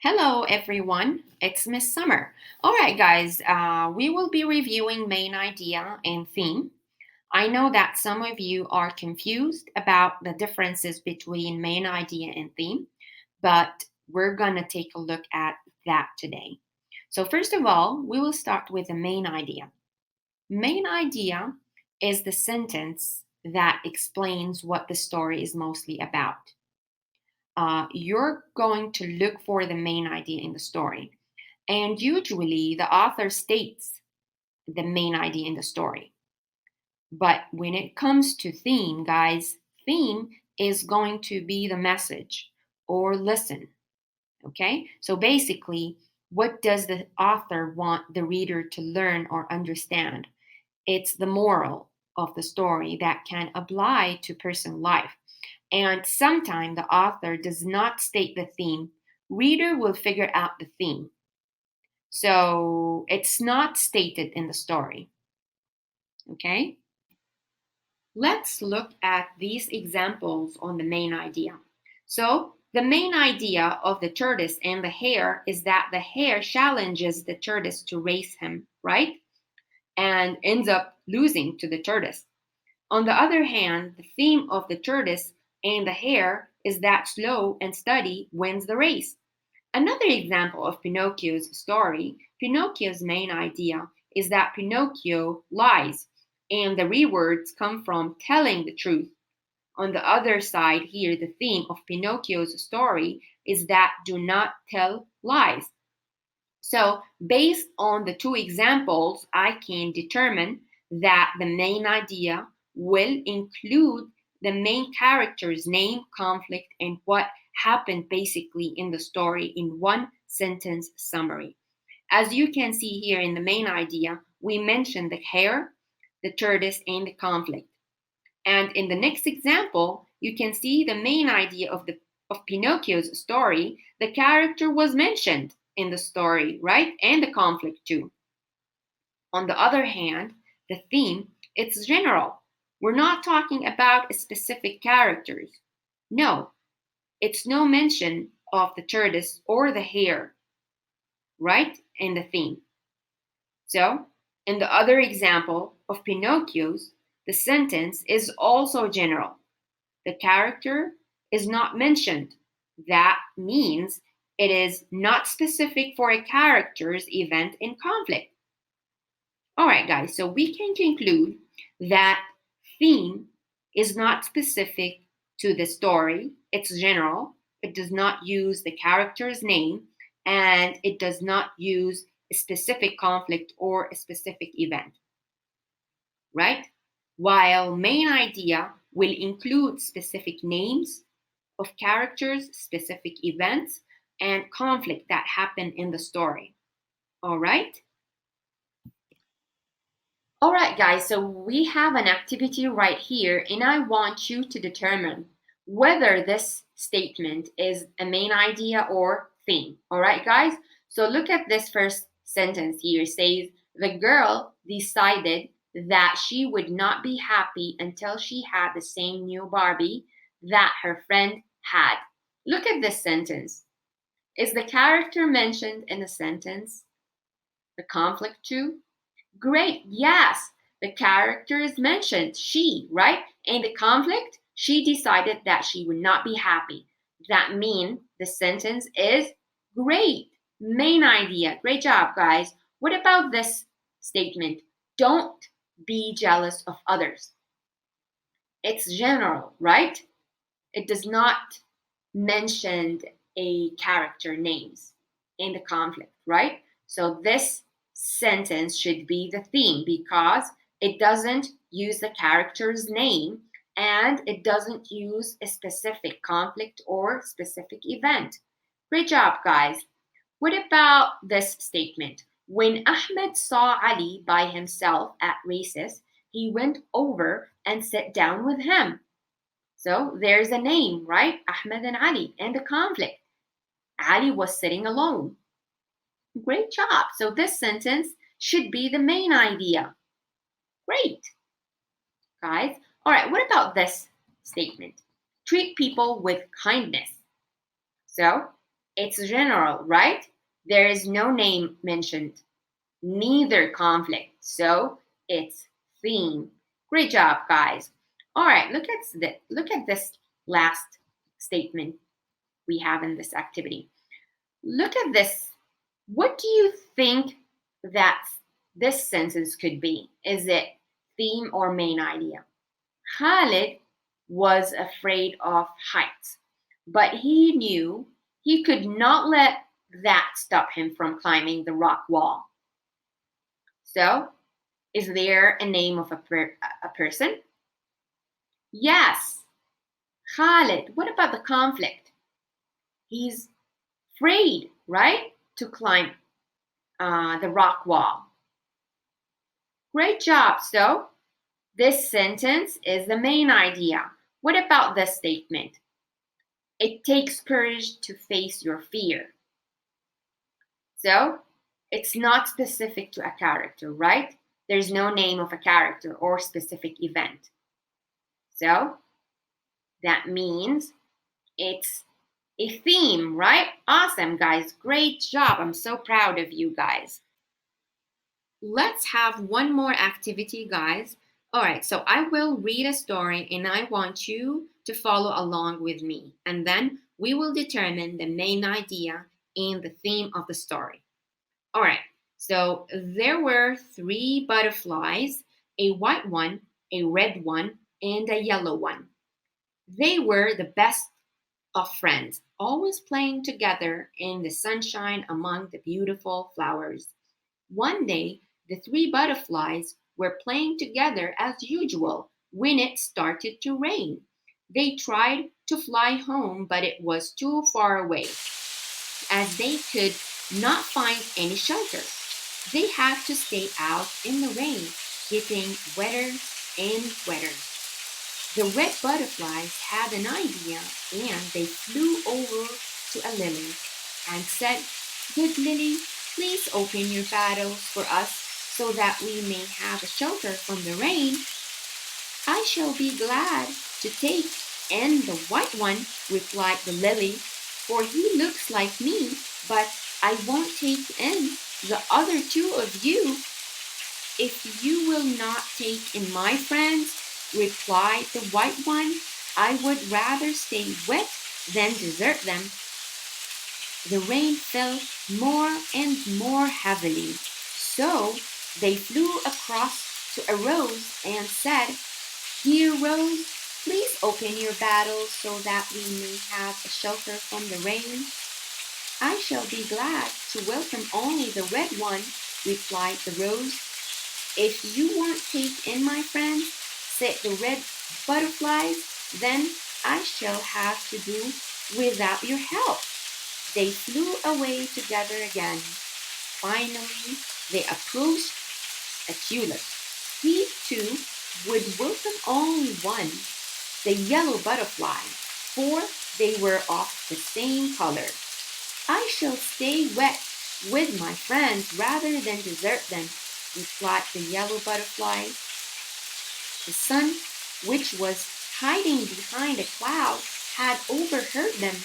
Hello, everyone. It's Miss Summer. All right, guys, we will be reviewing main idea and theme. I know that some of you are confused about the differences between main idea and theme, but we're going to take a look at that today. So, first of all, we will start with the main idea. Main idea is the sentence that explains what the story is mostly about. You're going to look for the main idea in the story. And usually the author states the main idea in the story. But when it comes to theme, guys, theme is going to be the message or listen. Okay? So basically, what does the author want the reader to learn or understand? It's the moral of the story that can apply to personal life. And sometimes the author does not state the theme. Reader will figure out the theme. So it's not stated in the story. Okay? Let's look at these examples on the main idea. So the main idea of the tortoise and the hare is that the hare challenges the tortoise to race him, right? And ends up losing to the tortoise. On the other hand, the theme of the tortoise and the hare is that slow and steady wins the race. Another example of Pinocchio's story, Pinocchio's main idea is that Pinocchio lies, and the rewards come from telling the truth. On the other side, here, the theme of Pinocchio's story is that do not tell lies. So, based on the two examples, I can determine that the main idea will include the main character's name, conflict, and what happened basically in the story in one sentence summary. As you can see here in the main idea, we mentioned the hare, the tortoise, and the conflict. And in the next example, you can see the main idea of Pinocchio's story. The character was mentioned in the story, right? And the conflict too. On the other hand, the theme, it's general. We're not talking about specific characters. No, it's no mention of the tortoise or the hare, right? In the theme. So, in the other example of Pinocchio's, the sentence is also general. The character is not mentioned. That means it is not specific for a character's event in conflict. All right, guys, so we can conclude that theme is not specific to the story, it's general, it does not use the character's name, and it does not use a specific conflict or a specific event, right? While main idea will include specific names of characters, specific events, and conflict that happen in the story. All right? All right, guys, so we have an activity right here, and I want you to determine whether this statement is a main idea or theme. All right, guys? So look at this first sentence here. It says, the girl decided that she would not be happy until she had the same new Barbie that her friend had. Look at this sentence. Is the character mentioned in the sentence? The conflict too? Great, yes. The character is mentioned, she, right? And the conflict, she decided that she would not be happy. That means the sentence is great. Main idea. Great job, guys. What about this statement? Don't be jealous of others. It's general, right? It does not mention a character names in the conflict, right? So this sentence should be the theme because it doesn't use the character's name and it doesn't use a specific conflict or specific event. Great job, guys. What about this statement? When Ahmed saw Ali by himself at races, he went over and sat down with him. So there's a name, right? Ahmed and Ali, and the conflict. Ali was sitting alone. Great job. So this sentence should be the main idea. Great, guys. All right, what about this statement? Treat people with kindness. So It's general, right? There is no name mentioned, neither conflict. So it's theme. Great job, guys. All right, look at this last statement we have in this activity. Look at this. What do you think that this sentence could be? Is it theme or main idea? Khalid was afraid of heights, but he knew he could not let that stop him from climbing the rock wall. So, is there a name of a person? Yes, Khalid. What about the conflict? He's afraid, right, to climb the rock wall. Great job. So, this sentence is the main idea. What about this statement? It takes courage to face your fear. So, it's not specific to a character, right? There's no name of a character or specific event. So, that means it's a theme, right? Awesome, guys. Great job. I'm so proud of you guys. Let's have one more activity, guys. All right, so I will read a story and I want you to follow along with me. And then we will determine the main idea and the theme of the story. All right, so there were three butterflies, a white one, a red one, and a yellow one. They were the best of friends, always playing together in the sunshine among the beautiful flowers. One day, the three butterflies were playing together as usual when it started to rain. They tried to fly home, but it was too far away, as they could not find any shelter. They had to stay out in the rain, getting wetter and wetter. The red butterflies had an idea and they flew over to a lily and said, "Good lily, please open your petals for us so that we may have a shelter from the rain." "I shall be glad to take in the white one," replied the lily, "for he looks like me, but I won't take in the other two of you." "If you will not take in my friends," replied the white one, "I would rather stay wet than desert them." The rain fell more and more heavily, so they flew across to a rose and said, "Dear rose, please open your petals so that we may have a shelter from the rain." "I shall be glad to welcome only the red one," replied the rose. "If you won't take in my friends," said the red butterflies, "then I shall have to do without your help." They flew away together again. Finally, they approached a tulip. He, too, would welcome only one, the yellow butterfly, for they were of the same color. "I shall stay wet with my friends rather than desert them," replied the yellow butterfly. The sun, which was hiding behind a cloud, had overheard them.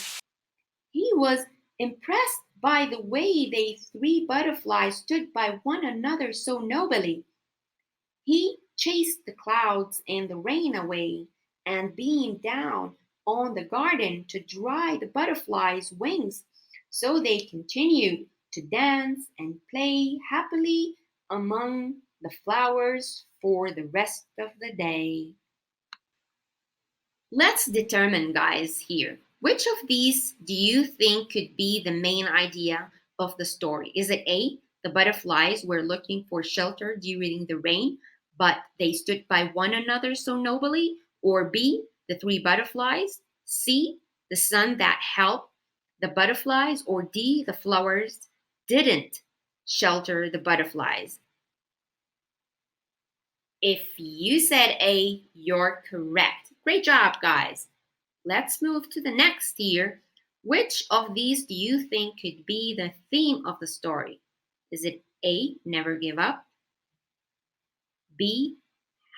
He was impressed by the way they three butterflies stood by one another so nobly. He chased the clouds and the rain away, and beamed down on the garden to dry the butterflies' wings. So they continued to dance and play happily among the flowers for the rest of the day. Let's determine, guys, here. Which of these do you think could be the main idea of the story? Is it A, the butterflies were looking for shelter during the rain, but they stood by one another so nobly? Or B, the three butterflies? C, the sun that helped the butterflies? Or D, the flowers didn't shelter the butterflies? If you said A, you're correct. Great job, guys. Let's move to the next here. Which of these do you think could be the theme of the story? Is it A, never give up? B,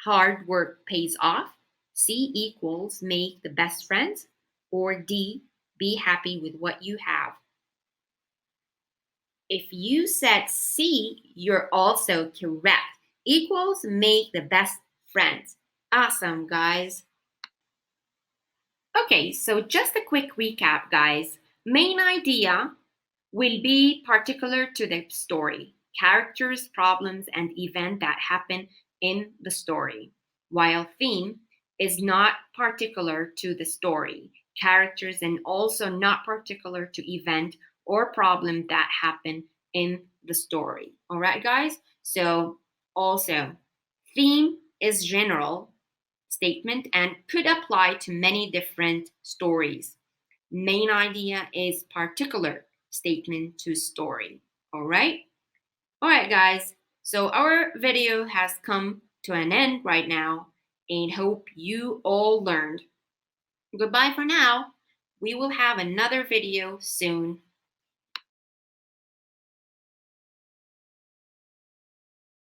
hard work pays off? C equals make the best friends? Or D, be happy with what you have? If you said C, you're also correct. Equals make the best friends. Awesome, guys. Okay, so just a quick recap, guys. Main idea will be particular to the story, characters, problems, and event that happen in the story, while theme is not particular to the story, characters, and also not particular to event or problem that happen in the story. All right, guys? So also, theme is general statement and could apply to many different stories. Main idea is particular statement to story. All right? All right, guys. So our video has come to an end right now and hope you all learned. Goodbye for now. We will have another video soon.